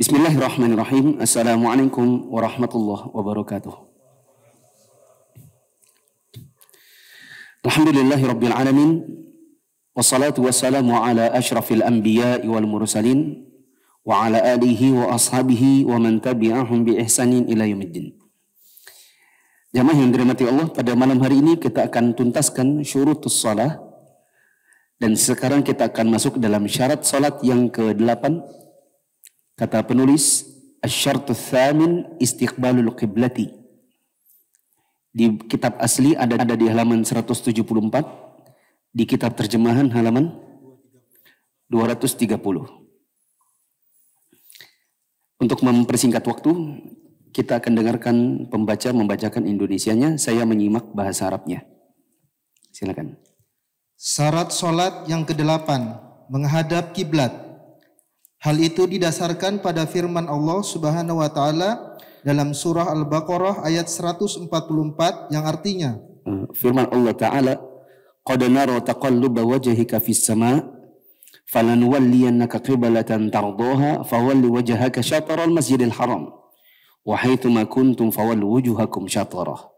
Bismillahirrahmanirrahim. Assalamualaikum warahmatullahi wabarakatuh. Alhamdulillahi rabbil alamin. Wassalatu wassalamu ala ashrafil anbiya'i wal mursalin wa ala alihi wa ashabihi wa man tabi'ahum bi ihsanin ila yaumiddin. Jamaah yang dirahmati Allah, pada malam hari ini kita akan tuntaskan syurutus shalah, dan sekarang kita akan masuk dalam syarat salat yang ke-8. Kata penulis, asy-syartu tsamin istiqbalul qiblati. Di kitab asli ada di halaman 174, di kitab terjemahan halaman 230. Untuk mempersingkat waktu, kita akan dengarkan pembaca membacakan Indonesianya, saya menyimak bahasa Arabnya. Silakan. Syarat salat yang ke-8, menghadap kiblat. Hal itu didasarkan pada firman Allah Subhanahu wa taala dalam surah Al-Baqarah ayat 144 yang artinya, firman Allah taala, qad nara taqalluba wajhika fis sama' falanuwalliyannaka qiblatan tardaha fawalli wajhaka syatral masjidil haram wa haitsuma kuntum fawallu wujuhakum syatrah.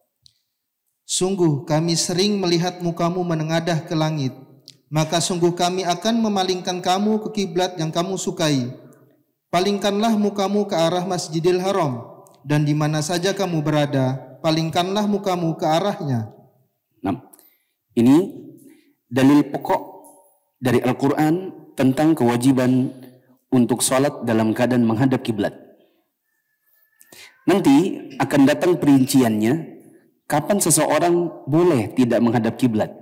Sungguh kami sering melihat mukamu menengadah ke langit, maka sungguh kami akan memalingkan kamu ke kiblat yang kamu sukai. Palingkanlah mukamu ke arah Masjidil Haram, dan di mana saja kamu berada, palingkanlah mukamu ke arahnya. Nah, ini dalil pokok dari Al-Quran tentang kewajiban untuk sholat dalam keadaan menghadap kiblat. Nanti akan datang perinciannya, kapan seseorang boleh tidak menghadap kiblat.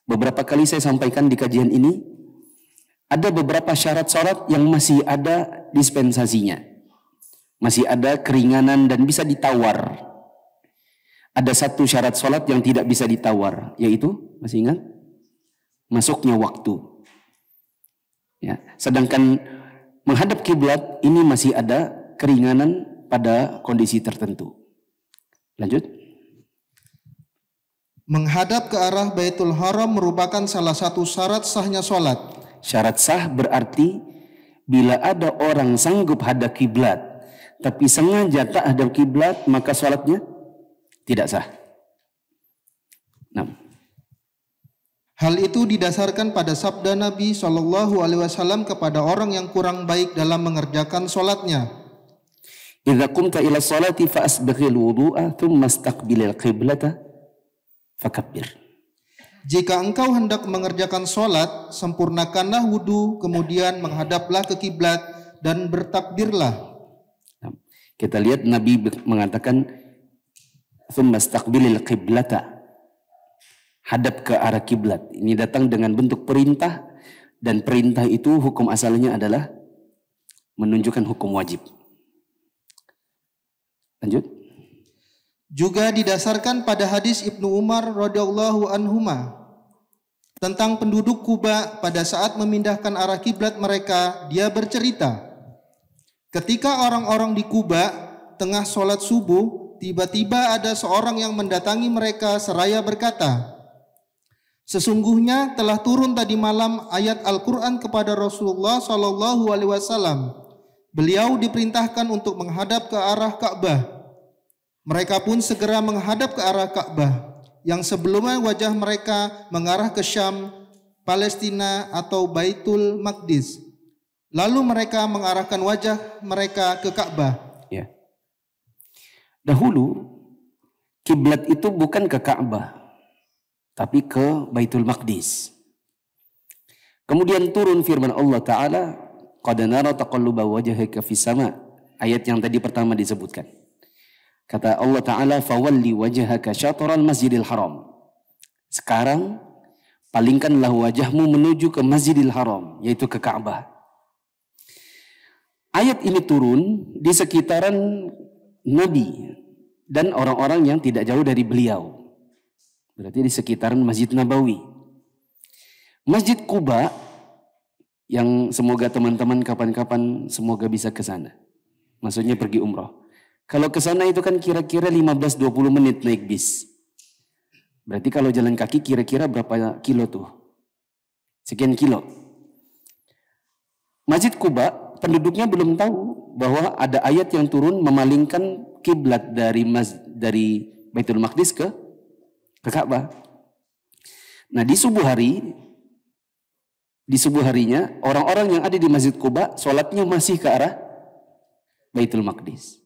Beberapa kali saya sampaikan di kajian ini, ada beberapa syarat-syarat yang masih ada dispensasinya. Masih ada keringanan dan bisa ditawar. Ada satu syarat sholat yang tidak bisa ditawar, yaitu, masih ingat? Masuknya waktu. Ya. Sedangkan menghadap kiblat ini masih ada keringanan pada kondisi tertentu. Lanjut. Menghadap ke arah Baitul Haram merupakan salah satu syarat sahnya sholat. Syarat sah berarti bila ada orang sanggup hadap kiblat tapi sengaja tak hadap kiblat, maka sholatnya tidak sah. Nah. Hal itu didasarkan pada sabda Nabi SAW kepada orang yang kurang baik dalam mengerjakan sholatnya. Idza qumta ila sholati fa asbighil wudu'a thumma istaqbilil qiblata fakabbir. Jika engkau hendak mengerjakan sholat, sempurnakanlah wudu, kemudian menghadaplah ke kiblat dan bertakbirlah. Nah, kita lihat Nabi mengatakan thumma istaqbilil qiblata, hadap ke arah kiblat. Ini datang dengan bentuk perintah, dan perintah itu hukum asalnya adalah menunjukkan hukum wajib. Lanjut. Juga didasarkan pada hadis Ibnu Umar radhiyallahu anhuma tentang penduduk Kuba pada saat memindahkan arah kiblat mereka. Dia bercerita, ketika orang-orang di Kuba tengah sholat subuh, tiba-tiba ada seorang yang mendatangi mereka seraya berkata, sesungguhnya telah turun tadi malam ayat Al-Quran kepada Rasulullah SAW. Beliau diperintahkan untuk menghadap ke arah Ka'bah. Mereka pun segera menghadap ke arah Ka'bah, yang sebelumnya wajah mereka mengarah ke Syam, Palestina atau Baitul Maqdis. Lalu mereka mengarahkan wajah mereka ke Ka'bah. Ya. Dahulu kiblat itu bukan ke Ka'bah, tapi ke Baitul Maqdis. Kemudian turun firman Allah Ta'ala, qad nara taqalluba wajhika fis sama', ayat yang tadi pertama disebutkan. Kata Allah Ta'ala, fawalli wajhaka syatral masjidil haram. Sekarang palingkanlah wajahmu menuju ke Masjidil Haram, yaitu ke Ka'bah. Ayat ini turun di sekitaran Nabi dan orang-orang yang tidak jauh dari beliau. Berarti di sekitaran Masjid Nabawi. Masjid Quba, yang semoga teman-teman kapan-kapan semoga bisa ke sana. Maksudnya pergi umrah. Kalau ke sana itu kan kira-kira 15-20 menit naik bis. Berarti kalau jalan kaki kira-kira berapa kilo tuh? Sekian kilo. Masjid Quba penduduknya belum tahu bahwa ada ayat yang turun memalingkan kiblat dari Baitul Maqdis ke Ka'bah. Nah, di subuh harinya orang-orang yang ada di Masjid Quba sholatnya masih ke arah Baitul Maqdis.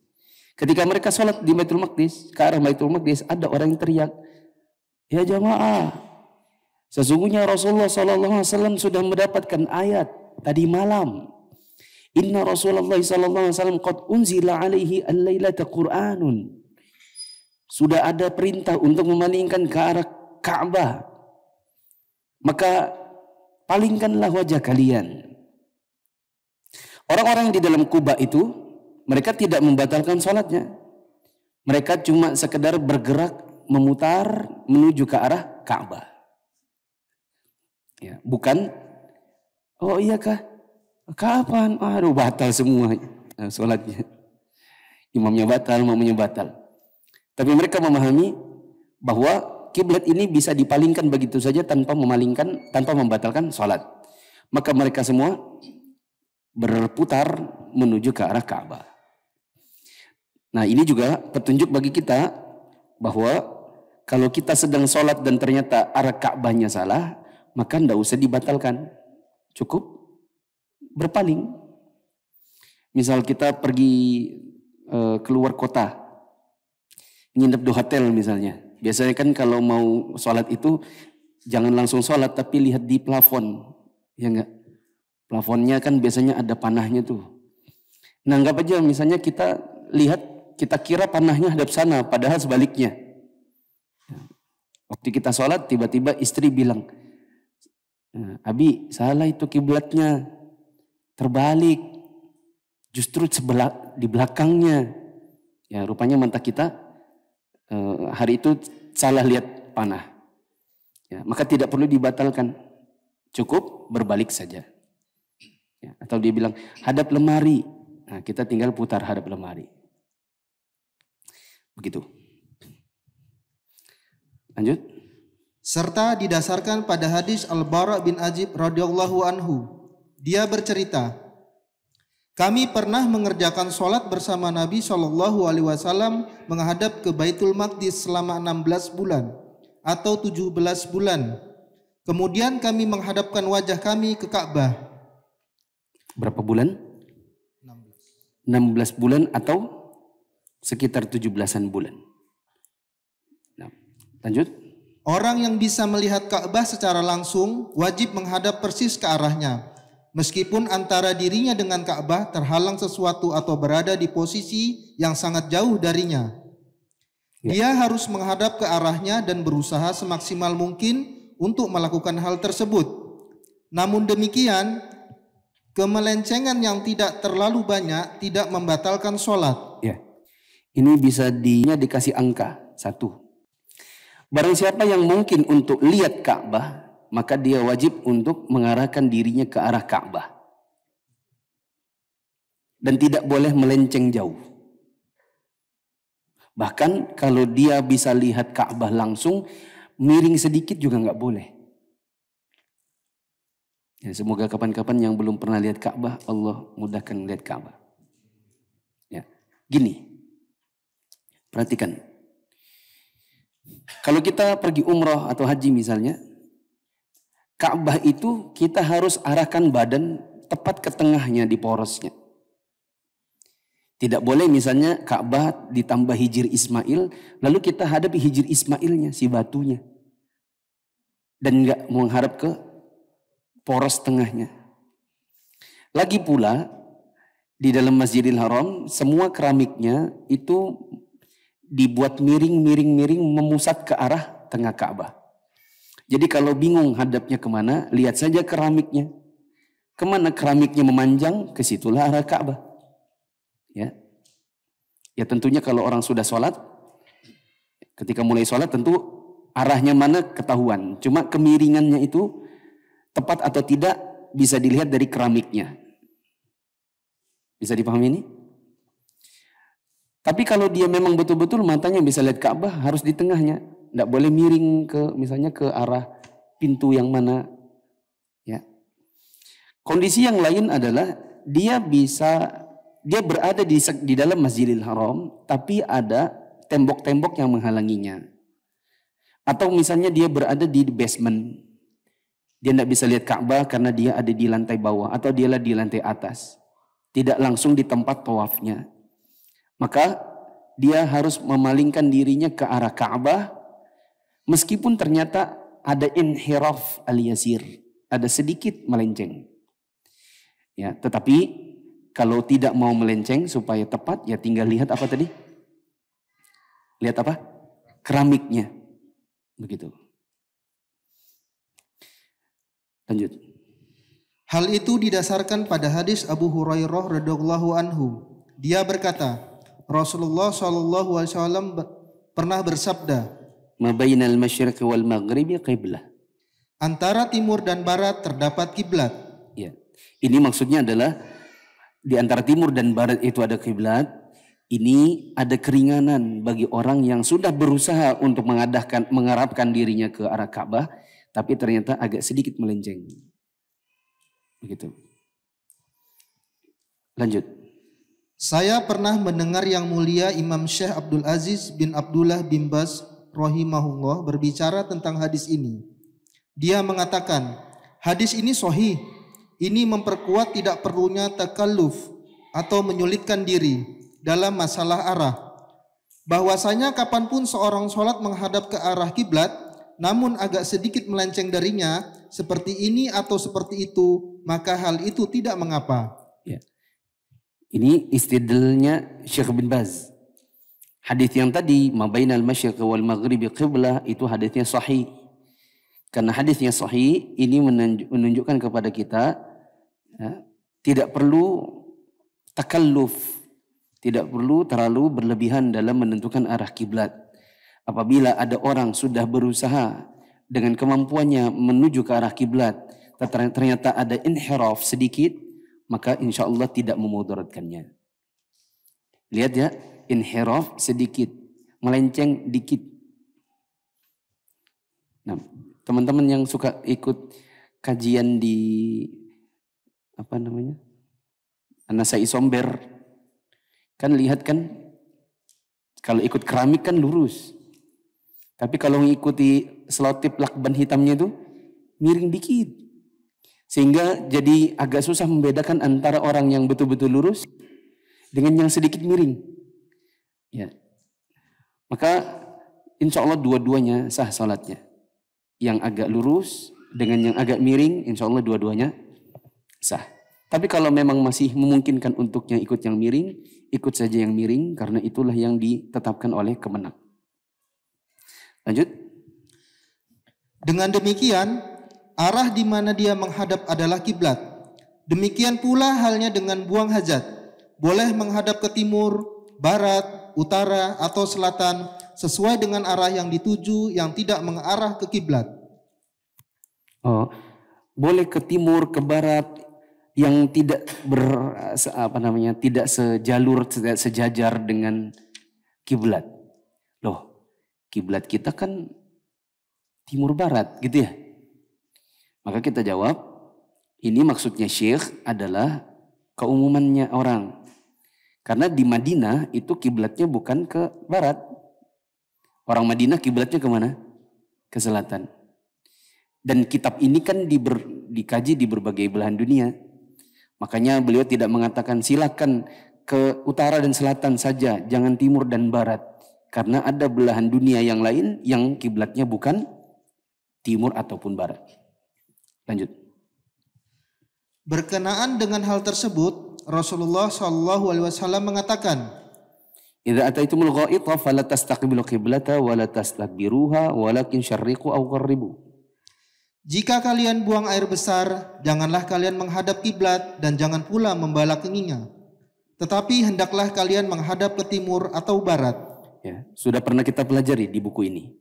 Ketika mereka sholat di Baitul Maqdis, ke arah Baitul Maqdis, ada orang yang teriak, "Ya jamaah, sesungguhnya Rasulullah SAW sudah mendapatkan ayat tadi malam. Inna Rasulullah SAW qad unzila alaihi al-lailata Qur'anun." Sudah ada perintah untuk memalingkan ke arah Ka'bah. Maka palingkanlah wajah kalian. Orang-orang yang di dalam Quba itu, mereka tidak membatalkan sholatnya. Mereka cuma sekedar bergerak memutar menuju ke arah Ka'bah. Ya, bukan, oh iya kah? Kapan? Aduh, batal semua sholatnya. Imamnya batal, makmumnya batal. Tapi mereka memahami bahwa kiblat ini bisa dipalingkan begitu saja tanpa membatalkan sholat. Maka mereka semua berputar menuju ke arah Ka'bah. Nah, ini juga petunjuk bagi kita bahwa kalau kita sedang sholat dan ternyata arah Ka'bahnya salah, maka tidak usah dibatalkan. Cukup berpaling. Misal kita pergi keluar kota, nginep di hotel misalnya. Biasanya kan kalau mau sholat itu jangan langsung sholat tapi lihat di plafon. Ya enggak? Plafonnya kan biasanya ada panahnya tuh. Nah, anggap aja misalnya kita lihat, kita kira panahnya hadap sana, padahal sebaliknya. Waktu kita sholat tiba-tiba istri bilang, "Abi, salah itu kiblatnya. Terbalik. Justru di belakangnya." Ya, rupanya mata kita hari itu salah lihat panah. Ya, maka tidak perlu dibatalkan. Cukup berbalik saja. Ya, atau dia bilang hadap lemari. Nah, kita tinggal putar hadap lemari. Begitu. Lanjut. Serta didasarkan pada hadis Al-Bara bin Azib radhiyallahu anhu. Dia bercerita, "Kami pernah mengerjakan sholat bersama Nabi SAW menghadap ke Baitul Maqdis selama 16 bulan atau 17 bulan. Kemudian kami menghadapkan wajah kami ke Ka'bah." Berapa bulan? 16 bulan atau sekitar 17-an bulan. Nah, lanjut. Orang yang bisa melihat Ka'bah secara langsung wajib menghadap persis ke arahnya. Meskipun antara dirinya dengan Ka'bah terhalang sesuatu atau berada di posisi yang sangat jauh darinya. Dia harus menghadap ke arahnya dan berusaha semaksimal mungkin untuk melakukan hal tersebut. Namun demikian, kemelencengan yang tidak terlalu banyak tidak membatalkan sholat. Ya, ini bisa dikasih angka 1. Barang siapa yang mungkin untuk lihat Ka'bah, maka dia wajib untuk mengarahkan dirinya ke arah Ka'bah. Dan tidak boleh melenceng jauh. Bahkan kalau dia bisa lihat Ka'bah langsung, miring sedikit juga nggak boleh. Ya, semoga kapan-kapan yang belum pernah lihat Ka'bah, Allah mudahkan lihat Ka'bah. Ya, gini, perhatikan. Kalau kita pergi umrah atau haji misalnya, Ka'bah itu kita harus arahkan badan tepat ke tengahnya di porosnya. Tidak boleh misalnya Ka'bah ditambah hijir Ismail, lalu kita hadapi hijir Ismailnya, si batunya. Dan enggak menghadap ke poros tengahnya. Lagi pula, di dalam Masjidil Haram, semua keramiknya itu dibuat miring memusat ke arah tengah Ka'bah. Jadi kalau bingung hadapnya kemana, lihat saja keramiknya. Kemana keramiknya memanjang, ke situlah arah Ka'bah. Ya tentunya kalau orang sudah sholat, ketika mulai sholat tentu arahnya mana ketahuan. Cuma kemiringannya itu tepat atau tidak bisa dilihat dari keramiknya. Bisa dipahami ini? Tapi kalau dia memang betul-betul matanya bisa lihat Ka'bah, harus di tengahnya. Tidak boleh miring misalnya ke arah pintu yang mana. Ya. Kondisi yang lain adalah dia berada di dalam Masjidil Haram, tapi ada tembok-tembok yang menghalanginya. Atau misalnya dia berada di basement, dia tidak bisa lihat Ka'bah karena dia ada di lantai bawah atau dia di lantai atas, tidak langsung di tempat tawafnya. Maka dia harus memalingkan dirinya ke arah Ka'bah, meskipun ternyata ada inhiraf al-yasir, ada sedikit melenceng. Ya, tetapi kalau tidak mau melenceng supaya tepat, ya tinggal lihat apa tadi? Lihat apa? Keramiknya. Begitu. Lanjut. Hal itu didasarkan pada hadis Abu Hurairah radhiyallahu anhu. Dia berkata, Rasulullah Shallallahu alaihi wasallam pernah bersabda, "Ma bainal masyriq wal maghribi qiblah." Antara timur dan barat terdapat kiblat. Ya. Ini maksudnya adalah di antara timur dan barat itu ada kiblat. Ini ada keringanan bagi orang yang sudah berusaha untuk mengarahkan dirinya ke arah Ka'bah, tapi ternyata agak sedikit melenceng. Begitu. Lanjut. Saya pernah mendengar yang mulia Imam Syekh Abdul Aziz bin Abdullah bin Baz rahimahullah berbicara tentang hadis ini. Dia mengatakan, hadis ini sahih. Ini memperkuat tidak perlunya takalluf atau menyulitkan diri dalam masalah arah. Bahwasanya kapanpun seorang sholat menghadap ke arah kiblat, namun agak sedikit melenceng darinya, seperti ini atau seperti itu, maka hal itu tidak mengapa. Ya. Ini istidlalnya Syekh bin Baz. Hadis yang tadi, ma bainal masyriq wal maghribi qiblah, itu hadisnya sahih. Karena hadisnya sahih, ini menunjukkan kepada kita ya, tidak perlu takalluf, tidak perlu terlalu berlebihan dalam menentukan arah kiblat. Apabila ada orang sudah berusaha dengan kemampuannya menuju ke arah kiblat, ternyata ada inhiraf sedikit, maka insya Allah tidak memudaratkannya. Lihat ya, inhiraf sedikit, melenceng dikit. Nah, teman-teman yang suka ikut kajian di apa namanya, Anasai Somber, kan lihat kan, kalau ikut keramik kan lurus, tapi kalau mengikuti selotip lakban hitamnya itu miring dikit, sehingga jadi agak susah membedakan antara orang yang betul-betul lurus dengan yang sedikit miring. Ya, maka insya Allah dua-duanya sah salatnya. Yang agak lurus dengan yang agak miring, insya Allah dua-duanya sah. Tapi kalau memang masih memungkinkan untuk yang ikut yang miring, ikut saja yang miring, karena itulah yang ditetapkan oleh Kemenak. Lanjut. Dengan demikian, arah di mana dia menghadap adalah kiblat. Demikian pula halnya dengan buang hajat. Boleh menghadap ke timur, barat, utara, atau selatan, sesuai dengan arah yang dituju yang tidak mengarah ke kiblat. Oh, boleh ke timur, ke barat, yang tidak tidak sejalur, tidak sejajar dengan kiblat. Loh, kiblat kita kan timur barat, gitu ya. Maka kita jawab, ini maksudnya Syekh adalah keumumannya orang. Karena di Madinah itu kiblatnya bukan ke barat. Orang Madinah kiblatnya kemana? Ke selatan. Dan kitab ini kan dikaji di berbagai belahan dunia. Makanya beliau tidak mengatakan silakan ke utara dan selatan saja, jangan timur dan barat. Karena ada belahan dunia yang lain yang kiblatnya bukan timur ataupun barat. Lanjut. Berkenaan dengan hal tersebut, Rasulullah SAW mengatakan, Idza ataitumul ghaita fala tastaqbilu qiblata wa la tastadbiruha walakin syarriqu aw gharribu. Jika kalian buang air besar, janganlah kalian menghadap kiblat dan jangan pula membelakanginya. Tetapi hendaklah kalian menghadap ke timur atau barat. Ya, sudah pernah kita pelajari di buku ini.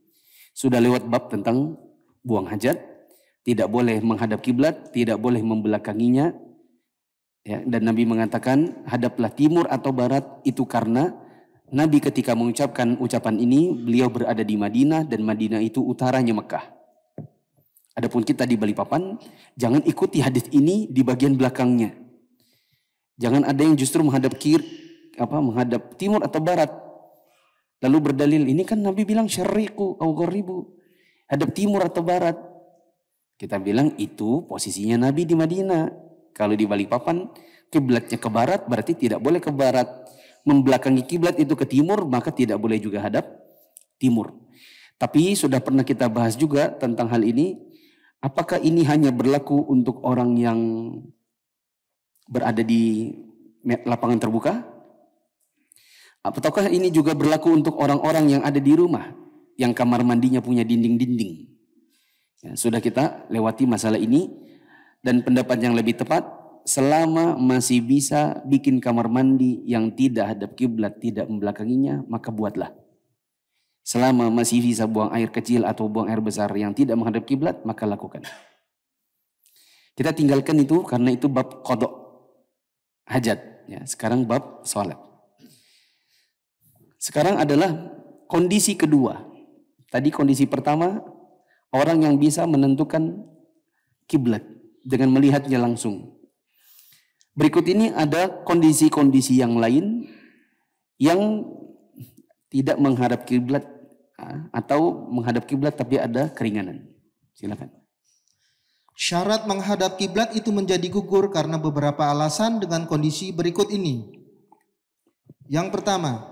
Sudah lewat bab tentang buang hajat, tidak boleh menghadap kiblat, tidak boleh membelakanginya. Ya, dan Nabi mengatakan hadaplah timur atau barat, itu karena Nabi ketika mengucapkan ucapan ini, beliau berada di Madinah dan Madinah itu utaranya Mekah. Adapun kita di Balikpapan, jangan ikuti hadis ini di bagian belakangnya. Jangan ada yang justru menghadap menghadap timur atau barat. Lalu berdalil, ini kan Nabi bilang syarriqu au gharibu, hadap timur atau barat. Kita bilang itu posisinya Nabi di Madinah. Kalau di Balikpapan kiblatnya ke barat, berarti tidak boleh ke barat. Membelakangi kiblat itu ke timur, maka tidak boleh juga hadap timur. Tapi sudah pernah kita bahas juga tentang hal ini. Apakah ini hanya berlaku untuk orang yang berada di lapangan terbuka? Ataukah ini juga berlaku untuk orang-orang yang ada di rumah, yang kamar mandinya punya dinding-dinding? Ya, sudah kita lewati masalah ini, dan pendapat yang lebih tepat, selama masih bisa bikin kamar mandi yang tidak hadap kiblat, tidak membelakanginya, maka buatlah. Selama masih bisa buang air kecil atau buang air besar yang tidak menghadap kiblat, maka lakukan. Kita tinggalkan itu karena itu bab qada hajat. Ya, sekarang bab sholat. Sekarang adalah kondisi kedua. Tadi kondisi pertama, orang yang bisa menentukan kiblat dengan melihatnya langsung. Berikut ini ada kondisi-kondisi yang lain yang tidak menghadap kiblat atau menghadap kiblat tapi ada keringanan. Silakan. Syarat menghadap kiblat itu menjadi gugur karena beberapa alasan dengan kondisi berikut ini. Yang pertama,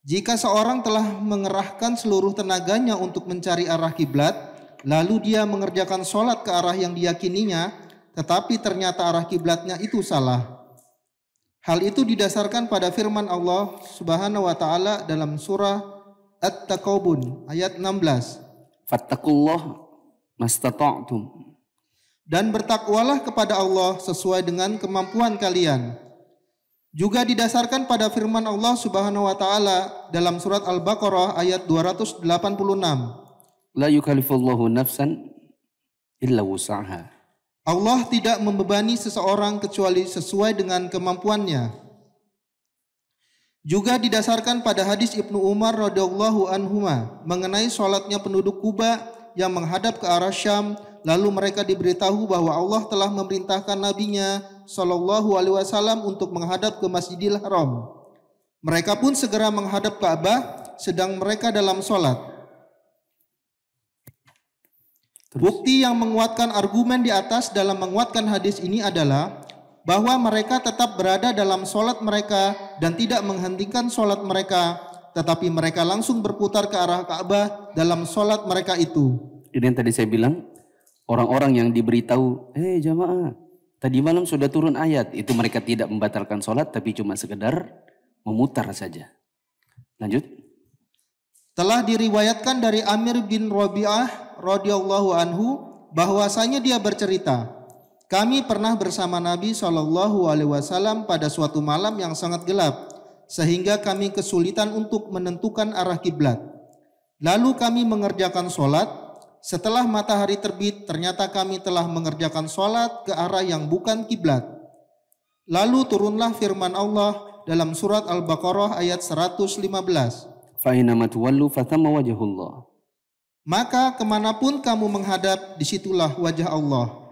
jika seorang telah mengerahkan seluruh tenaganya untuk mencari arah kiblat, lalu dia mengerjakan sholat ke arah yang diyakininya, tetapi ternyata arah kiblatnya itu salah. Hal itu didasarkan pada firman Allah Subhanahu wa taala dalam surah At-Taqabun ayat 16. Fattakullah mastata'tum. Dan bertakwalah kepada Allah sesuai dengan kemampuan kalian. Juga didasarkan pada firman Allah Subhanahu wa taala dalam surat Al-Baqarah ayat 286. La yukallifullahu nafsan illa wus'aha. Allah tidak membebani seseorang kecuali sesuai dengan kemampuannya. Juga didasarkan pada hadis Ibnu Umar radhiyallahu anhuma mengenai sholatnya penduduk Kuba yang menghadap ke arah Syam, lalu mereka diberitahu bahwa Allah telah memerintahkan nabinya sallallahu alaihi wasallam untuk menghadap ke Masjidil Haram. Mereka pun segera menghadap Ka'bah sedang mereka dalam sholat. Bukti yang menguatkan argumen di atas dalam menguatkan hadis ini adalah bahwa mereka tetap berada dalam sholat mereka dan tidak menghentikan sholat mereka, tetapi mereka langsung berputar ke arah Ka'bah dalam sholat mereka itu. Ini yang tadi saya bilang, orang-orang yang diberitahu, jamaah, tadi malam sudah turun ayat, itu mereka tidak membatalkan sholat, tapi cuma sekedar memutar saja. Lanjut. Telah diriwayatkan dari Amir bin Rabi'ah radhiyallahu anhu bahwasanya dia bercerita, kami pernah bersama Nabi Shallallahu alaihi wasallam pada suatu malam yang sangat gelap sehingga kami kesulitan untuk menentukan arah kiblat. Lalu kami mengerjakan sholat. Setelah matahari terbit ternyata kami telah mengerjakan sholat ke arah yang bukan kiblat. Lalu turunlah firman Allah dalam surat Al-Baqarah ayat 115. Fa inna tuwallu fathamma wajhullah. Maka kemanapun kamu menghadap, disitulah wajah Allah.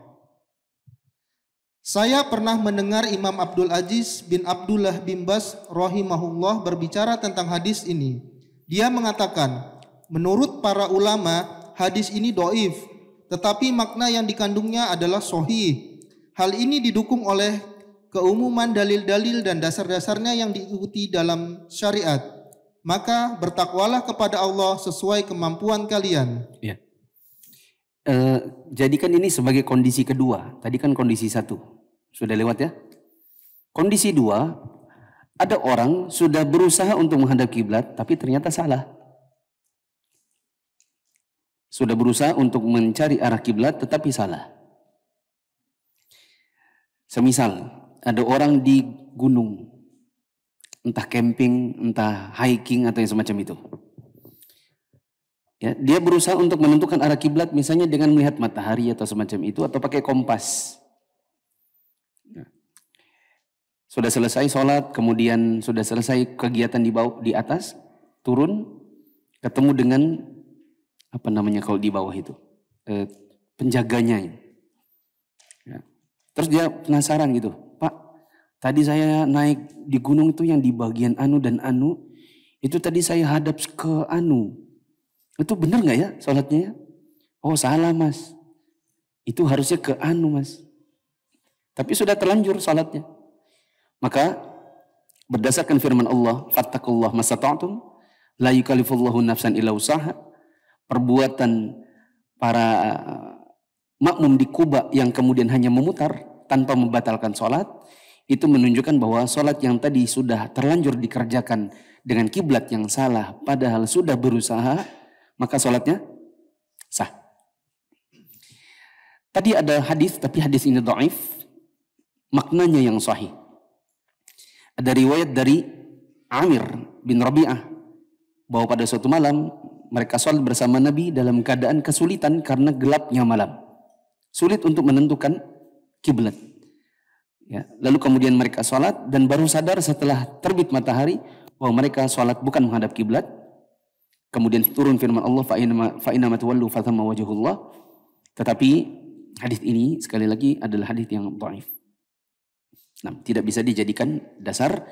Saya pernah mendengar Imam Abdul Aziz bin Abdullah bin Bas rahimahullah berbicara tentang hadis ini. Dia mengatakan, menurut para ulama, hadis ini doif, tetapi makna yang dikandungnya adalah sahih. Hal ini didukung oleh keumuman dalil-dalil dan dasar-dasarnya yang diikuti dalam syariat. Maka bertakwalah kepada Allah sesuai kemampuan kalian. Ya. Jadikan ini sebagai kondisi kedua. Tadi kan kondisi satu. Sudah lewat ya. Kondisi dua, ada orang sudah berusaha untuk menghadap kiblat, tapi ternyata salah. Sudah berusaha untuk mencari arah kiblat, tetapi salah. Semisal, ada orang di gunung, entah camping, entah hiking atau yang semacam itu. Ya, dia berusaha untuk menentukan arah kiblat misalnya dengan melihat matahari atau semacam itu atau pakai kompas. Ya. Sudah selesai sholat, kemudian sudah selesai kegiatan di atas, turun, ketemu dengan apa namanya kalau di bawah itu penjaganya. Ya. Terus dia penasaran gitu, Pak, Tadi saya naik di gunung itu yang di bagian anu dan anu, itu tadi saya hadap ke anu. Itu benar nggak ya sholatnya ya? Oh salah mas. Itu harusnya ke anu mas. Tapi sudah terlanjur sholatnya. Maka berdasarkan firman Allah, fattakullah masata'tum, la yukallifullahu nafsan illa usaha. Perbuatan para makmum di Kuba yang kemudian hanya memutar tanpa membatalkan sholat, itu menunjukkan bahwa sholat yang tadi sudah terlanjur dikerjakan dengan kiblat yang salah, padahal sudah berusaha, maka sholatnya sah. Tadi ada hadis, tapi hadis ini dhaif, maknanya yang sahih. Ada riwayat dari Amir bin Rabi'ah bahwa pada suatu malam mereka sholat bersama Nabi dalam keadaan kesulitan karena gelapnya malam. Sulit untuk menentukan kiblat. Ya, lalu kemudian mereka sholat dan baru sadar setelah terbit matahari bahwa mereka sholat bukan menghadap kiblat. Kemudian turun firman Allah, fa inna ma tuwallu fathamma wajhullah. Tetapi hadis ini sekali lagi adalah hadis yang dhaif. Nah, tidak bisa dijadikan dasar,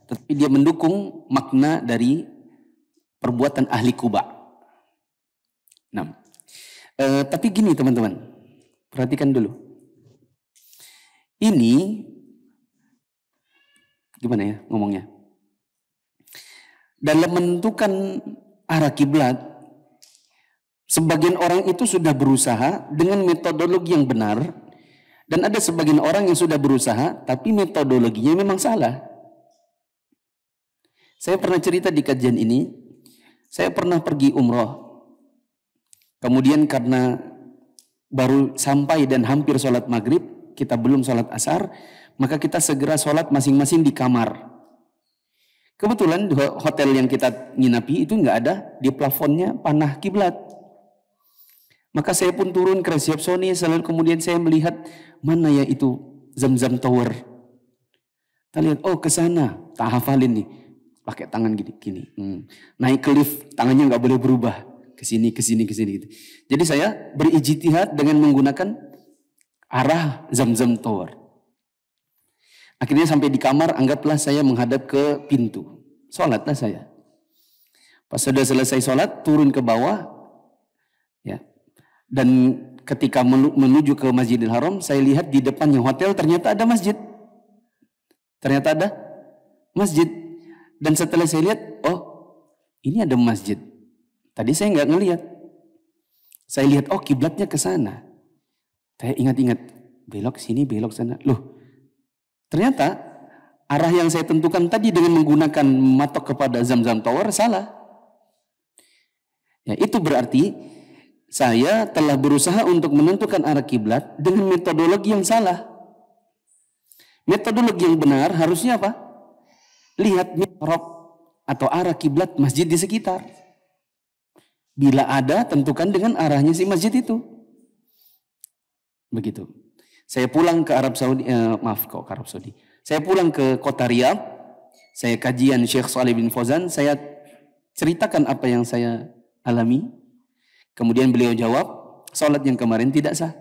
tetapi dia mendukung makna dari perbuatan ahli Kuba. Nah, tapi gini teman-teman, perhatikan dulu. Ini gimana ya ngomongnya? Dalam menentukan arah kiblat, sebagian orang itu sudah berusaha dengan metodologi yang benar, dan ada sebagian orang yang sudah berusaha tapi metodologinya memang salah. Saya pernah cerita di kajian ini, saya pernah pergi umroh. Kemudian karena baru sampai dan hampir sholat maghrib, kita belum sholat asar, maka kita segera sholat masing-masing di kamar. Kebetulan hotel yang kita nginapi itu nggak ada di plafonnya panah kiblat. Maka saya pun turun ke resepsionis, lalu kemudian saya melihat mana ya itu Zamzam Tower. Kita lihat, oh ke sana, tak hafalin nih, pakai tangan gini. Naik ke lift, tangannya nggak boleh berubah, ke sini gitu. Jadi saya berijtihad dengan menggunakan arah Zamzam Tower. Akhirnya sampai di kamar, anggaplah saya menghadap ke pintu. Sholatlah saya. Pas sudah selesai sholat, turun ke bawah. Ya. Dan ketika menuju ke Masjidil Haram, saya lihat di depannya hotel ternyata ada masjid. Dan setelah saya lihat, oh ini ada masjid. Tadi saya nggak ngelihat. Saya lihat, oh kiblatnya ke sana. Saya ingat-ingat, belok sini, belok sana. Loh, ternyata arah yang saya tentukan tadi dengan menggunakan matok kepada Zamzam Tower salah. Ya, itu berarti saya telah berusaha untuk menentukan arah kiblat dengan metodologi yang salah. Metodologi yang benar harusnya apa? Lihat mihrab atau arah kiblat masjid di sekitar. Bila ada, tentukan dengan arahnya si masjid itu. Begitu. Saya pulang ke Arab Saudi, Saya pulang ke kota Riyadh, saya kajian Syekh Shalih bin Fauzan, saya ceritakan apa yang saya alami. Kemudian beliau jawab, sholat yang kemarin tidak sah.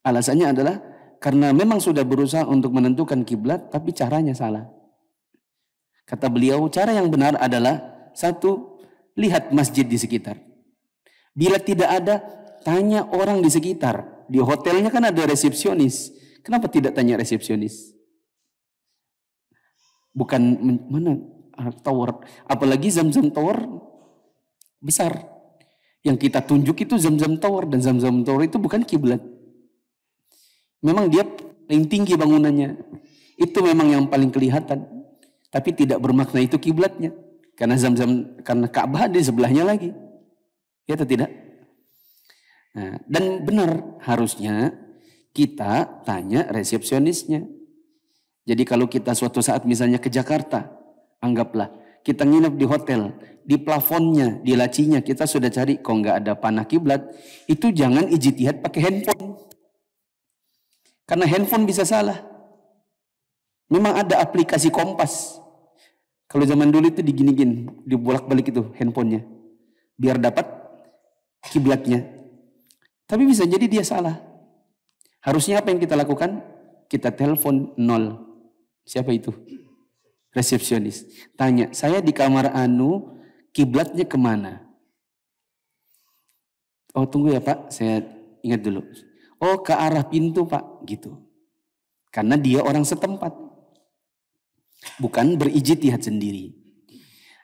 Alasannya adalah karena memang sudah berusaha untuk menentukan kiblat, tapi caranya salah. Kata beliau, cara yang benar adalah satu, lihat masjid di sekitar. Bila tidak ada, tanya orang di sekitar. Di hotelnya kan ada resepsionis. Kenapa tidak tanya resepsionis? Bukan mana tower, apalagi Zamzam Tower besar. Yang kita tunjuk itu Zamzam Tower, dan Zamzam Tower itu bukan kiblat. Memang dia paling tinggi bangunannya. Itu memang yang paling kelihatan. Tapi tidak bermakna itu kiblatnya. Karena karena Ka'bah di sebelahnya lagi. Ya atau tidak? Nah, dan benar harusnya kita tanya resepsionisnya. Jadi kalau kita suatu saat misalnya ke Jakarta, anggaplah kita nginep di hotel, di plafonnya, di lacinya kita sudah cari kok nggak ada panah kiblat, itu jangan ijtihad pakai handphone. Karena handphone bisa salah. Memang ada aplikasi kompas. Kalau zaman dulu itu digini-gini, dibolak-balik itu handphonenya, biar dapat kiblatnya. Tapi bisa jadi dia salah. Harusnya apa yang kita lakukan? Kita telepon 0. Siapa itu? Resepsionis. Tanya, saya di kamar anu, kiblatnya kemana? Oh tunggu ya Pak, saya ingat dulu. Oh ke arah pintu Pak, gitu. Karena dia orang setempat. Bukan berijtihad sendiri.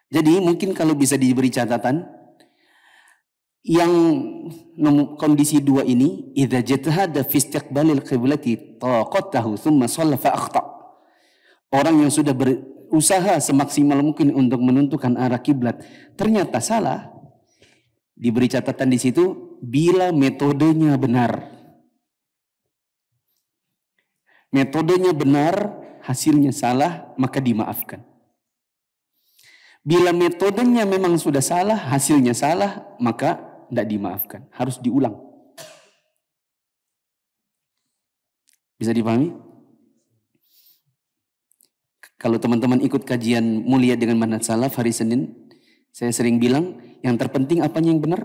Jadi mungkin kalau bisa diberi catatan, yang kondisi dua ini, idza jatahada fi istiqbalil qiblati taqatahu thumma shalla fa akhta. Orang yang sudah berusaha semaksimal mungkin untuk menentukan arah kiblat, ternyata salah. Diberi catatan di situ bila metodenya benar. Metodenya benar, hasilnya salah, maka dimaafkan. Bila metodenya memang sudah salah, hasilnya salah, maka tidak dimaafkan. Harus diulang. Bisa dipahami? Kalau teman-teman ikut kajian mulia dengan manhaj salaf hari Senin, saya sering bilang, yang terpenting apanya yang benar?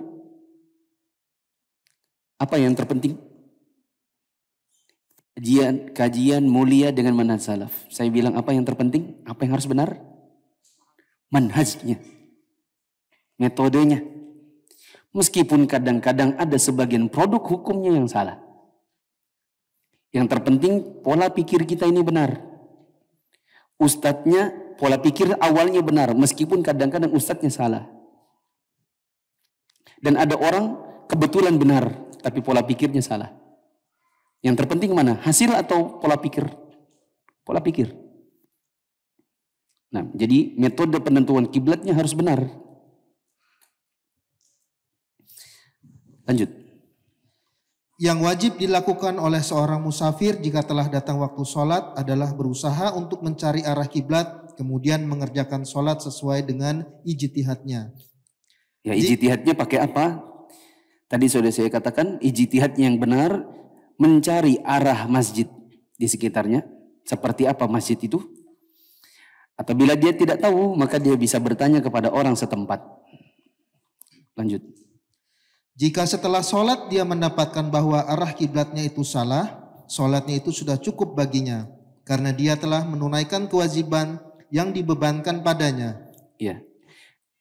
Apa yang terpenting? Kajian mulia dengan manhaj salaf. Saya bilang apa yang terpenting? Apa yang harus benar? Manhajnya, metodenya. Meskipun kadang-kadang ada sebagian produk hukumnya yang salah. Yang terpenting pola pikir kita ini benar. Ustadznya pola pikir awalnya benar, meskipun kadang-kadang ustadznya salah. Dan ada orang kebetulan benar, tapi pola pikirnya salah. Yang terpenting mana? Hasil atau pola pikir? Pola pikir. Nah, jadi metode penentuan kiblatnya harus benar. Lanjut. Yang wajib dilakukan oleh seorang musafir jika telah datang waktu sholat adalah berusaha untuk mencari arah kiblat, kemudian mengerjakan sholat sesuai dengan ijtihadnya. Ya, ijtihadnya pakai apa? Tadi sudah saya katakan, ijtihadnya yang benar mencari arah masjid di sekitarnya. Seperti apa masjid itu? Atau bila dia tidak tahu, maka dia bisa bertanya kepada orang setempat. Lanjut. Jika setelah sholat dia mendapatkan bahwa arah kiblatnya itu salah, sholatnya itu sudah cukup baginya. Karena dia telah menunaikan kewajiban yang dibebankan padanya. Ya.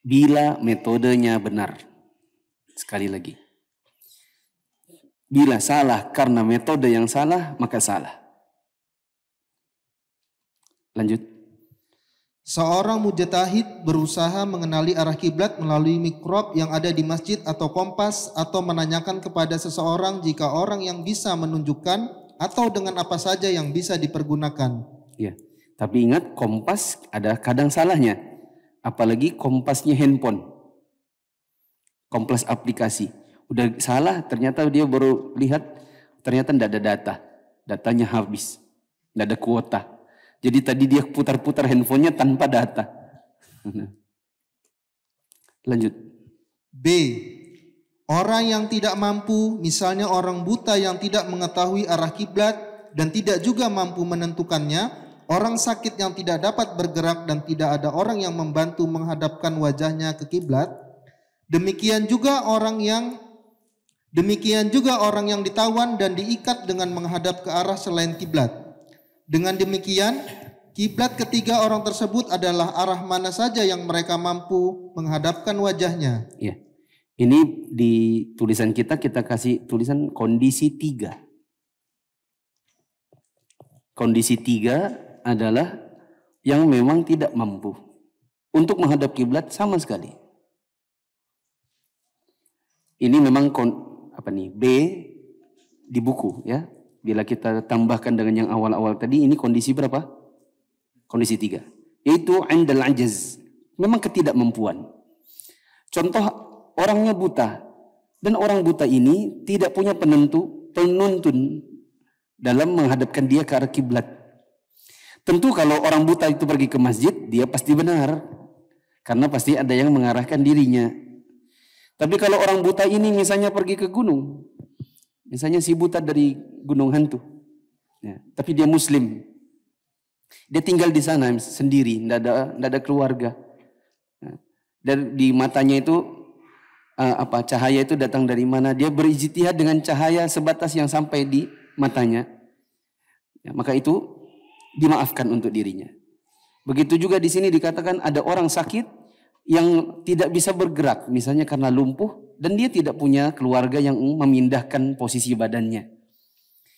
Bila metodenya benar. Sekali lagi. Bila salah karena metode yang salah, maka salah. Lanjut. Seorang mujtahid berusaha mengenali arah kiblat melalui mikrop yang ada di masjid atau kompas, atau menanyakan kepada seseorang jika orang yang bisa menunjukkan, atau dengan apa saja yang bisa dipergunakan. Ya, tapi ingat kompas ada kadang salahnya. Apalagi kompasnya handphone. Kompas aplikasi. Udah salah, ternyata dia baru lihat, ternyata tidak ada data. Datanya habis. Tidak ada kuota. Jadi tadi dia putar-putar handphonenya tanpa data. Lanjut. B. Orang yang tidak mampu, misalnya orang buta yang tidak mengetahui arah kiblat dan tidak juga mampu menentukannya, orang sakit yang tidak dapat bergerak dan tidak ada orang yang membantu menghadapkan wajahnya ke kiblat, demikian juga orang yang ditawan dan diikat dengan menghadap ke arah selain kiblat. Dengan demikian, kiblat ketiga orang tersebut adalah arah mana saja yang mereka mampu menghadapkan wajahnya. Ya. Ini di tulisan kita kasih tulisan kondisi 3. Kondisi 3 adalah yang memang tidak mampu untuk menghadap kiblat sama sekali. Ini memang B di buku ya. Bila kita tambahkan dengan yang awal-awal tadi, ini kondisi berapa? Kondisi 3. Yaitu indal ajaz. Memang ketidakmampuan. Contoh, orangnya buta. Dan orang buta ini tidak punya penuntun dalam menghadapkan dia ke arah kiblat. Tentu kalau orang buta itu pergi ke masjid, dia pasti benar. Karena pasti ada yang mengarahkan dirinya. Tapi kalau orang buta ini misalnya pergi ke gunung. Misalnya si buta dari Gunung Hantu. Ya, tapi dia muslim. Dia tinggal di sana sendiri, tidak ada keluarga. Dan di matanya itu cahaya itu datang dari mana? Dia berijtihad dengan cahaya sebatas yang sampai di matanya. Ya, maka itu dimaafkan untuk dirinya. Begitu juga di sini dikatakan ada orang sakit yang tidak bisa bergerak, misalnya karena lumpuh, dan dia tidak punya keluarga yang memindahkan posisi badannya.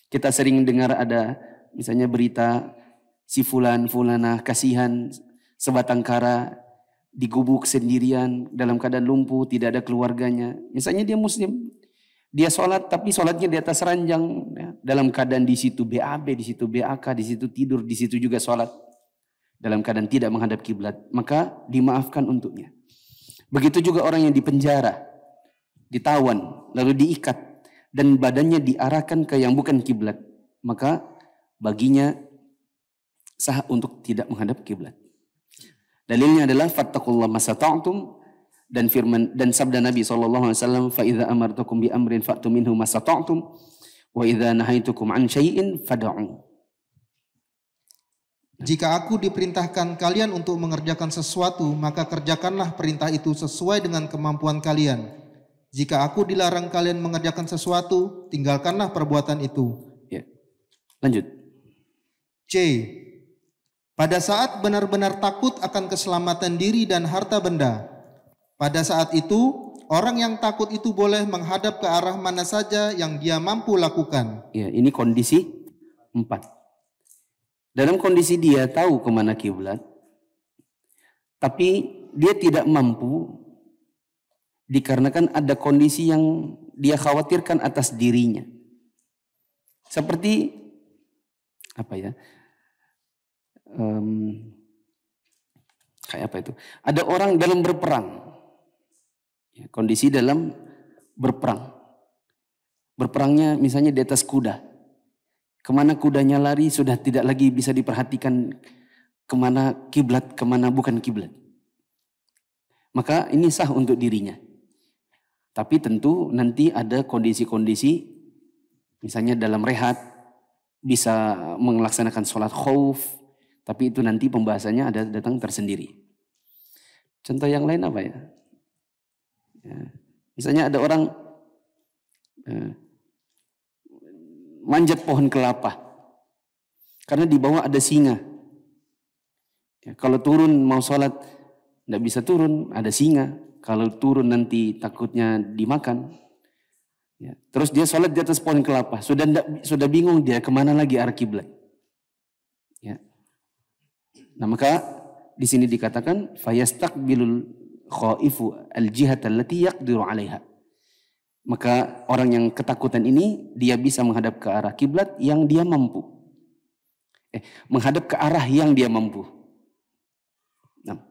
Kita sering dengar ada misalnya berita si fulan, fulanah kasihan sebatang kara digubuk sendirian dalam keadaan lumpuh, tidak ada keluarganya. Misalnya dia muslim, dia sholat tapi sholatnya di atas ranjang, ya, dalam keadaan di situ BAB, di situ BAK, di situ tidur, di situ juga sholat dalam keadaan tidak menghadap kiblat, maka dimaafkan untuknya. Begitu juga orang yang dipenjara, ditawan, lalu diikat dan badannya diarahkan ke yang bukan kiblat, maka baginya sah untuk tidak menghadap kiblat. Dalilnya adalah fattaqullaha masata'tum, dan firman dan sabda Nabi SAW, fa idza amartukum bi amrin fa'tu minhu masata'tum wa idza nahaitukum an syai'in fad'u. Jika aku diperintahkan kalian untuk mengerjakan sesuatu, maka kerjakanlah perintah itu sesuai dengan kemampuan kalian. Jika aku dilarang kalian mengerjakan sesuatu, tinggalkanlah perbuatan itu. Ya. Lanjut. C. Pada saat benar-benar takut akan keselamatan diri dan harta benda. Pada saat itu, orang yang takut itu boleh menghadap ke arah mana saja yang dia mampu lakukan. Ya, ini kondisi 4. Dalam kondisi dia tahu kemana kiblat, tapi dia tidak mampu dikarenakan ada kondisi yang dia khawatirkan atas dirinya. Seperti apa ya? Kayak apa itu? Ada orang dalam berperang. Ya, kondisi dalam berperang. Berperangnya misalnya di atas kuda. Kemana kudanya lari sudah tidak lagi bisa diperhatikan kemana kiblat, kemana bukan kiblat. Maka ini sah untuk dirinya. Tapi tentu nanti ada kondisi-kondisi, misalnya dalam rehat, bisa melaksanakan sholat khauf, tapi itu nanti pembahasannya ada datang tersendiri. Contoh yang lain apa ya? Misalnya ada orang manjat pohon kelapa karena di bawah ada singa. Ya, kalau turun mau sholat tidak bisa turun, ada singa. Kalau turun nanti takutnya dimakan. Ya, terus dia sholat di atas pohon kelapa, sudah bingung dia kemana lagi arah kiblat. Ya. Nah maka di sini dikatakan fayastaqbilul khaifu al-jihata allati yaqdiru 'alaiha. Maka orang yang ketakutan ini dia bisa menghadap ke arah kiblat yang dia mampu. Menghadap ke arah yang dia mampu. Nah.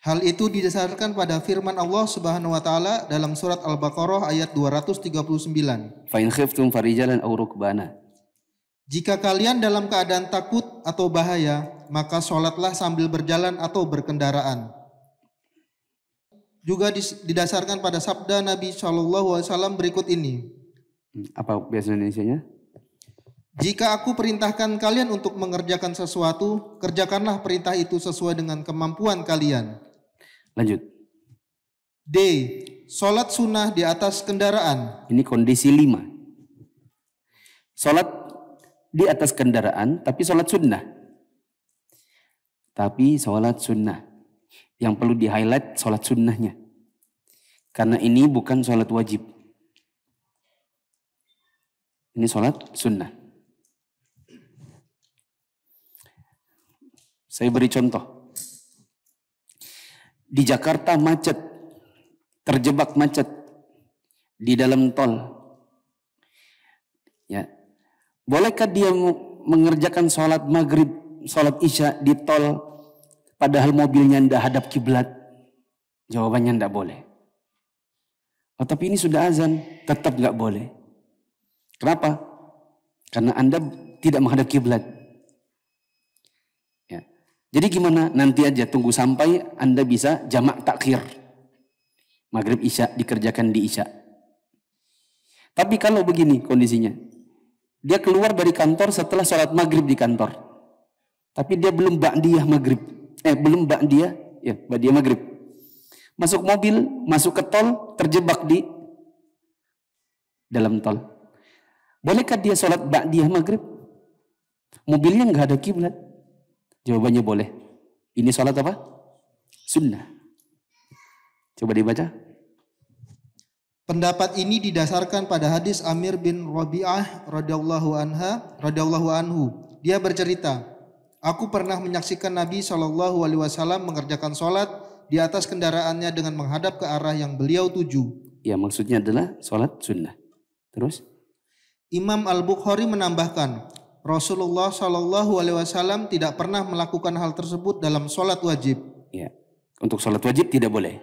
Hal itu didasarkan pada firman Allah Subhanahu wa taala dalam surat Al-Baqarah ayat 239. Fa in khiftum farijalan aw rukbana. Jika kalian dalam keadaan takut atau bahaya, maka sholatlah sambil berjalan atau berkendaraan. Juga didasarkan pada sabda Nabi SAW berikut ini. Apa bahasa Indonesianya? Jika aku perintahkan kalian untuk mengerjakan sesuatu, kerjakanlah perintah itu sesuai dengan kemampuan kalian. Lanjut. D. Sholat sunnah di atas kendaraan. Ini kondisi 5. Sholat di atas kendaraan, tapi sholat sunnah. Tapi sholat sunnah. Yang perlu di-highlight sholat sunnahnya. Karena ini bukan sholat wajib. Ini sholat sunnah. Saya beri contoh. Di Jakarta macet, terjebak macet di dalam tol. Ya, bolehkah dia mengerjakan sholat maghrib, sholat isya di tol, padahal mobilnya tidak hadap kiblat? Jawabannya tidak boleh. Oh, tapi ini sudah azan, tetap nggak boleh. Kenapa? Karena Anda tidak menghadap kiblat. Jadi gimana? Nanti aja tunggu sampai Anda bisa jamak takhir. Maghrib isya dikerjakan di isya. Tapi kalau begini kondisinya. Dia keluar dari kantor setelah sholat maghrib di kantor. Tapi dia belum ba'diyah maghrib. Belum ba'diyah maghrib. Masuk mobil, masuk ke tol, terjebak di dalam tol. Bolehkah dia sholat ba'diyah maghrib? Mobilnya nggak ada kiblat. Jawabannya boleh. Ini sholat apa? Sunnah. Coba dibaca. Pendapat ini didasarkan pada hadis Amir bin Rabi'ah radhiyallahu anhu. Dia bercerita, aku pernah menyaksikan Nabi SAW mengerjakan sholat di atas kendaraannya dengan menghadap ke arah yang beliau tuju. Ya, maksudnya adalah sholat sunnah. Terus? Imam Al-Bukhari menambahkan, Rasulullah SAW tidak pernah melakukan hal tersebut dalam sholat wajib. Ya, untuk sholat wajib tidak boleh.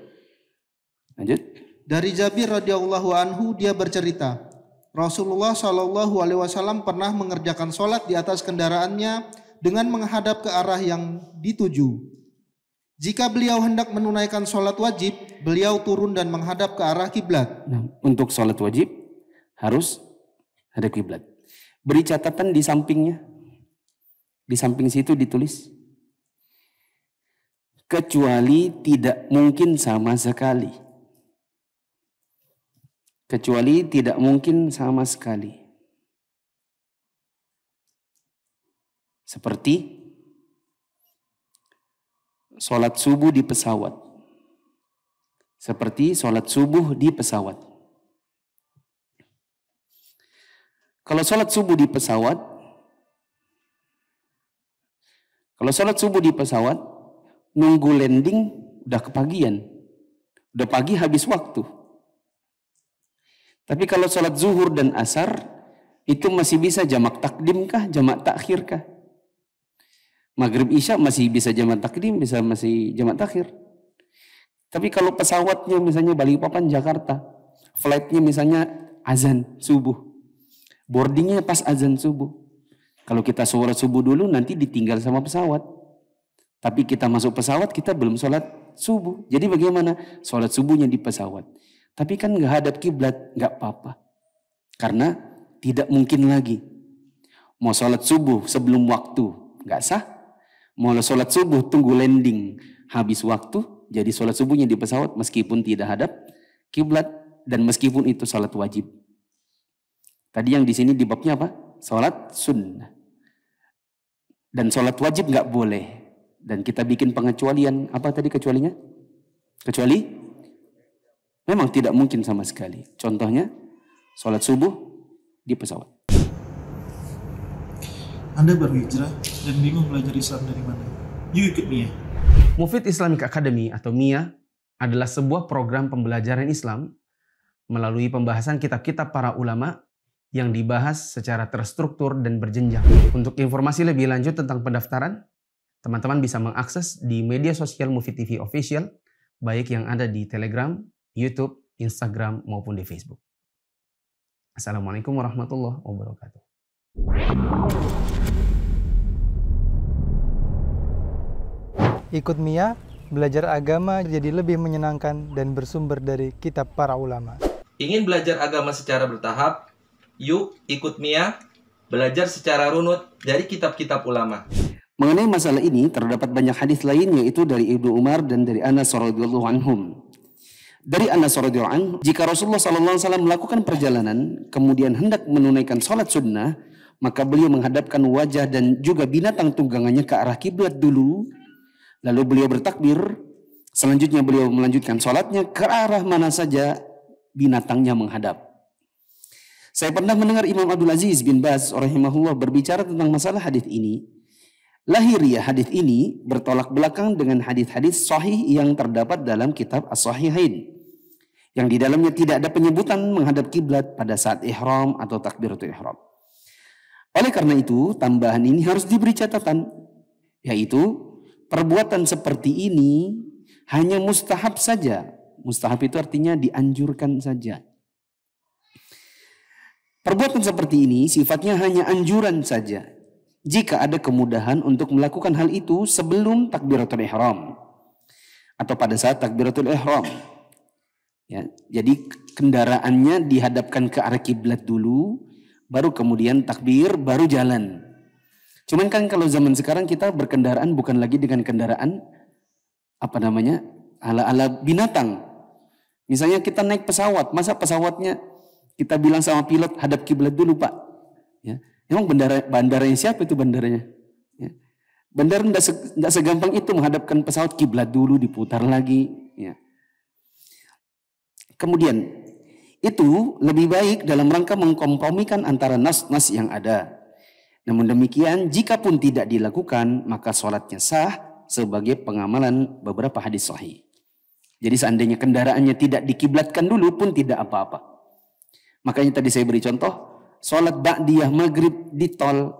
Lanjut. Dari Jabir radhiyallahu anhu dia bercerita, Rasulullah SAW pernah mengerjakan sholat di atas kendaraannya dengan menghadap ke arah yang dituju. Jika beliau hendak menunaikan sholat wajib, beliau turun dan menghadap ke arah kiblat. Nah, untuk sholat wajib harus ada kiblat. Beri catatan di sampingnya. Di samping situ ditulis. Kecuali tidak mungkin sama sekali. Kecuali tidak mungkin sama sekali. Seperti sholat subuh di pesawat. Seperti sholat subuh di pesawat. Kalau sholat subuh di pesawat, nunggu landing udah kepagian. Udah pagi habis waktu. Tapi kalau sholat zuhur dan asar, itu masih bisa jamak takdim kah, jamak takhir kah? Maghrib isya masih bisa jamak takdim, masih jamak takhir. Tapi kalau pesawatnya misalnya Balikpapan Jakarta, flightnya misalnya azan subuh, boardingnya pas azan subuh. Kalau kita sholat subuh dulu nanti ditinggal sama pesawat. Tapi kita masuk pesawat kita belum sholat subuh. Jadi bagaimana? Sholat subuhnya di pesawat. Tapi kan nggak hadap kiblat, nggak apa-apa. Karena tidak mungkin lagi. Mau sholat subuh sebelum waktu, nggak sah. Mau sholat subuh tunggu landing, habis waktu. Jadi sholat subuhnya di pesawat meskipun tidak hadap kiblat dan meskipun itu sholat wajib. Tadi yang di sini di babnya apa? Sholat sunnah. Dan sholat wajib nggak boleh. Dan kita bikin pengecualian. Apa tadi kecualinya? Kecuali memang tidak mungkin sama sekali. Contohnya, sholat subuh di pesawat. Anda baru hijrah dan bingung belajar Islam dari mana? Yuk ikut MIA. Mufid Islamic Academy atau MIA adalah sebuah program pembelajaran Islam melalui pembahasan kitab-kitab para ulama yang dibahas secara terstruktur dan berjenjang. Untuk informasi lebih lanjut tentang pendaftaran, teman-teman bisa mengakses di media sosial Mufid TV Official, baik yang ada di Telegram, YouTube, Instagram, maupun di Facebook. Assalamualaikum warahmatullahi wabarakatuh. Ikut MIA, belajar agama jadi lebih menyenangkan dan bersumber dari kitab para ulama. Ingin belajar agama secara bertahap? Yuk ikut MIA, belajar secara runut dari kitab-kitab ulama. Mengenai masalah ini terdapat banyak hadis lain yaitu dari Ibnu Umar dan dari Anas radhiyallahu anhum. Dari Anas radhiyallahu anhu, jika Rasulullah SAW melakukan perjalanan kemudian hendak menunaikan sholat sunnah, maka beliau menghadapkan wajah dan juga binatang tunggangannya ke arah kiblat dulu, lalu beliau bertakbir, selanjutnya beliau melanjutkan sholatnya ke arah mana saja binatangnya menghadap. Saya pernah mendengar Imam Abdul Aziz bin Baz rahimahullah berbicara tentang masalah hadis ini. Lahiriah hadis ini bertolak belakang dengan hadis-hadis sahih yang terdapat dalam kitab As-Sahihain, yang di dalamnya tidak ada penyebutan menghadap kiblat pada saat ihram atau takbiratul ihram. Oleh karena itu, tambahan ini harus diberi catatan, yaitu perbuatan seperti ini hanya mustahab saja. Mustahab itu artinya dianjurkan saja. Perbuatan seperti ini sifatnya hanya anjuran saja. Jika ada kemudahan untuk melakukan hal itu sebelum takbiratul ihram atau pada saat takbiratul ihram. Ya, jadi kendaraannya dihadapkan ke arah kiblat dulu, baru kemudian takbir, baru jalan. Cuman kan kalau zaman sekarang kita berkendaraan bukan lagi dengan kendaraan ala-ala binatang. Misalnya kita naik pesawat, masa pesawatnya kita bilang sama pilot hadap kiblat dulu Pak. Ya. Emang bandaranya siapa itu bandaranya? Ya. Bandara tidak segampang itu menghadapkan pesawat kiblat dulu diputar lagi. Ya. Kemudian itu lebih baik dalam rangka mengkompromikan antara nas-nas yang ada. Namun demikian, jika pun tidak dilakukan, maka sholatnya sah sebagai pengamalan beberapa hadis sahih. Jadi seandainya kendaraannya tidak dikiblatkan dulu pun tidak apa-apa. Makanya tadi saya beri contoh, sholat ba'diyah maghrib di tol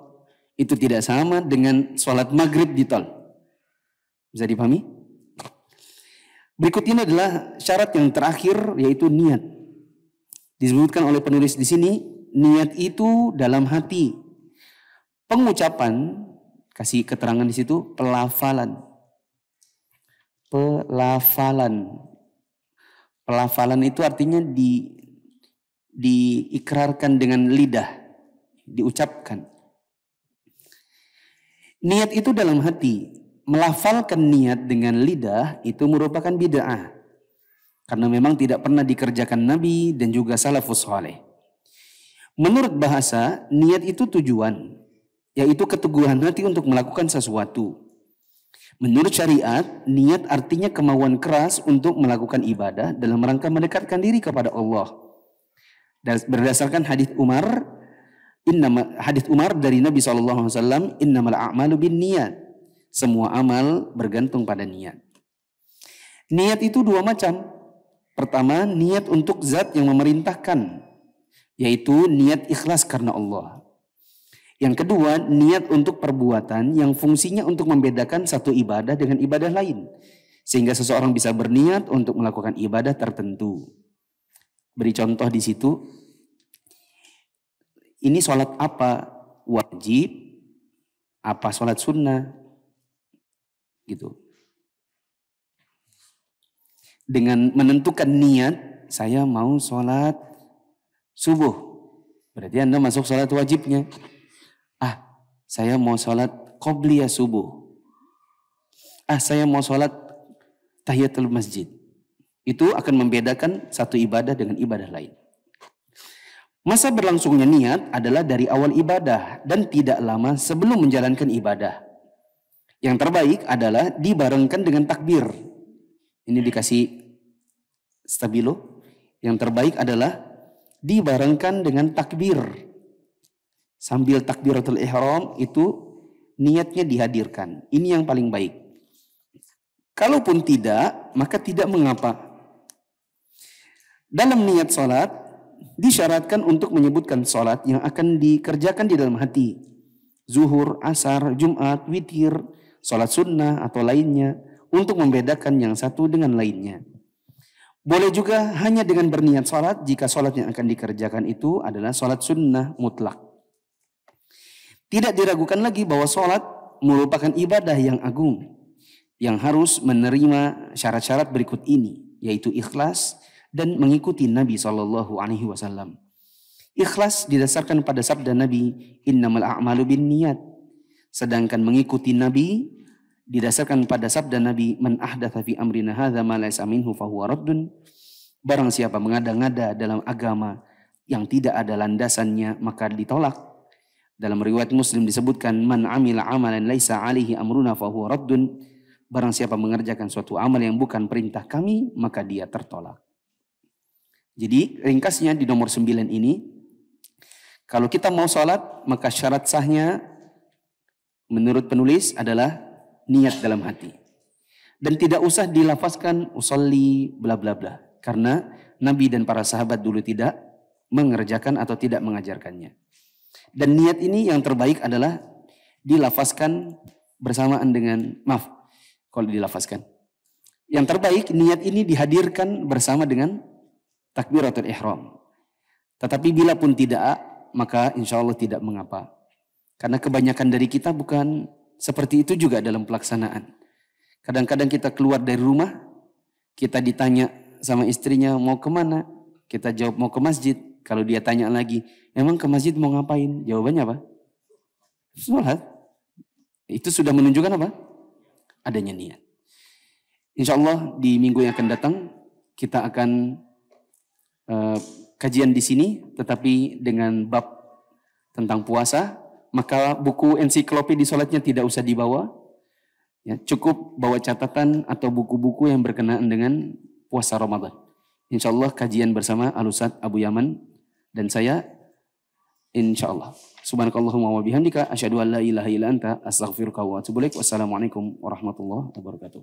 itu tidak sama dengan sholat maghrib di tol. Bisa dipahami? Berikut ini adalah syarat yang terakhir, yaitu niat. Disebutkan oleh penulis di sini, niat itu dalam hati. Pengucapan, kasih keterangan di situ, pelafalan. Pelafalan itu artinya diikrarkan dengan lidah, diucapkan. Niat itu dalam hati. Melafalkan niat dengan lidah itu merupakan bid'ah. Karena memang tidak pernah dikerjakan Nabi dan juga salafus saleh. Menurut bahasa, niat itu tujuan, yaitu keteguhan hati untuk melakukan sesuatu. Menurut syariat, niat artinya kemauan keras untuk melakukan ibadah dalam rangka mendekatkan diri kepada Allah. Dan berdasarkan hadis Umar dari Nabi SAW, innamal a'malu bin niat. Semua amal bergantung pada niat. Niat itu dua macam. Pertama, niat untuk zat yang memerintahkan, yaitu niat ikhlas karena Allah. Yang kedua, niat untuk perbuatan yang fungsinya untuk membedakan satu ibadah dengan ibadah lain. Sehingga seseorang bisa berniat untuk melakukan ibadah tertentu. Beri contoh di situ. Ini sholat apa? Wajib? Apa sholat sunnah? Gitu. Dengan menentukan niat, saya mau sholat subuh. Berarti Anda masuk sholat wajibnya. Saya mau sholat qobliyah subuh. Saya mau sholat tahiyatul masjid. Itu akan membedakan satu ibadah dengan ibadah lain. Masa berlangsungnya niat adalah dari awal ibadah dan tidak lama sebelum menjalankan ibadah. Yang terbaik adalah dibarengkan dengan takbir. Ini dikasih stabilo. Yang terbaik adalah dibarengkan dengan takbir. Sambil takbiratul ihram itu niatnya dihadirkan. Ini yang paling baik. Kalaupun tidak, maka tidak mengapa. Dalam niat sholat, disyaratkan untuk menyebutkan sholat yang akan dikerjakan di dalam hati. Zuhur, asar, jumat, witir, sholat sunnah atau lainnya. Untuk membedakan yang satu dengan lainnya. Boleh juga hanya dengan berniat sholat jika sholat yang akan dikerjakan itu adalah sholat sunnah mutlak. Tidak diragukan lagi bahwa sholat merupakan ibadah yang agung yang harus menerima syarat-syarat berikut ini, yaitu ikhlas dan mengikuti Nabi SAW. Ikhlas didasarkan pada sabda Nabi, innamal a'malu bin niat. Sedangkan mengikuti Nabi didasarkan pada sabda Nabi, man ahdatha fi amrina hadza ma laysa minhu fahuwa raddun. Barang siapa mengada-ngada dalam agama yang tidak ada landasannya, maka ditolak. Dalam riwayat Muslim disebutkan, man amila amalan laisa alaihi amruna fahuwa raddun. Barang siapa mengerjakan suatu amal yang bukan perintah kami, maka dia tertolak. Jadi ringkasnya di nomor 9 ini, kalau kita mau sholat, maka syarat sahnya menurut penulis adalah niat dalam hati. Dan tidak usah dilafazkan usolli bla bla bla. Karena Nabi dan para sahabat dulu tidak mengerjakan atau tidak mengajarkannya. Dan niat ini yang terbaik adalah dilafazkan bersamaan dengan, kalau dilafazkan. Yang terbaik niat ini dihadirkan bersama dengan takbiratul ihram. Tetapi bila pun tidak, maka insya Allah tidak mengapa. Karena kebanyakan dari kita bukan seperti itu juga dalam pelaksanaan. Kadang-kadang kita keluar dari rumah, kita ditanya sama istrinya mau kemana, kita jawab mau ke masjid. Kalau dia tanya lagi, emang ke masjid mau ngapain? Jawabannya apa? Sholat. Itu sudah menunjukkan apa? Adanya niat. Insya Allah di minggu yang akan datang kita akan kajian di sini, tetapi dengan bab tentang puasa, maka buku ensiklopedi sholatnya tidak usah dibawa. Ya, cukup bawa catatan atau buku-buku yang berkenaan dengan puasa Ramadan. Insya Allah kajian bersama Al-Ustaz Abu Yaman dan saya, insya Allah. Subhanakallahumma wa bihamdika asyhadu an la ilaha illa anta astaghfiruka wa atubu ilaik. Wassalamualaikum warahmatullahi wabarakatuh.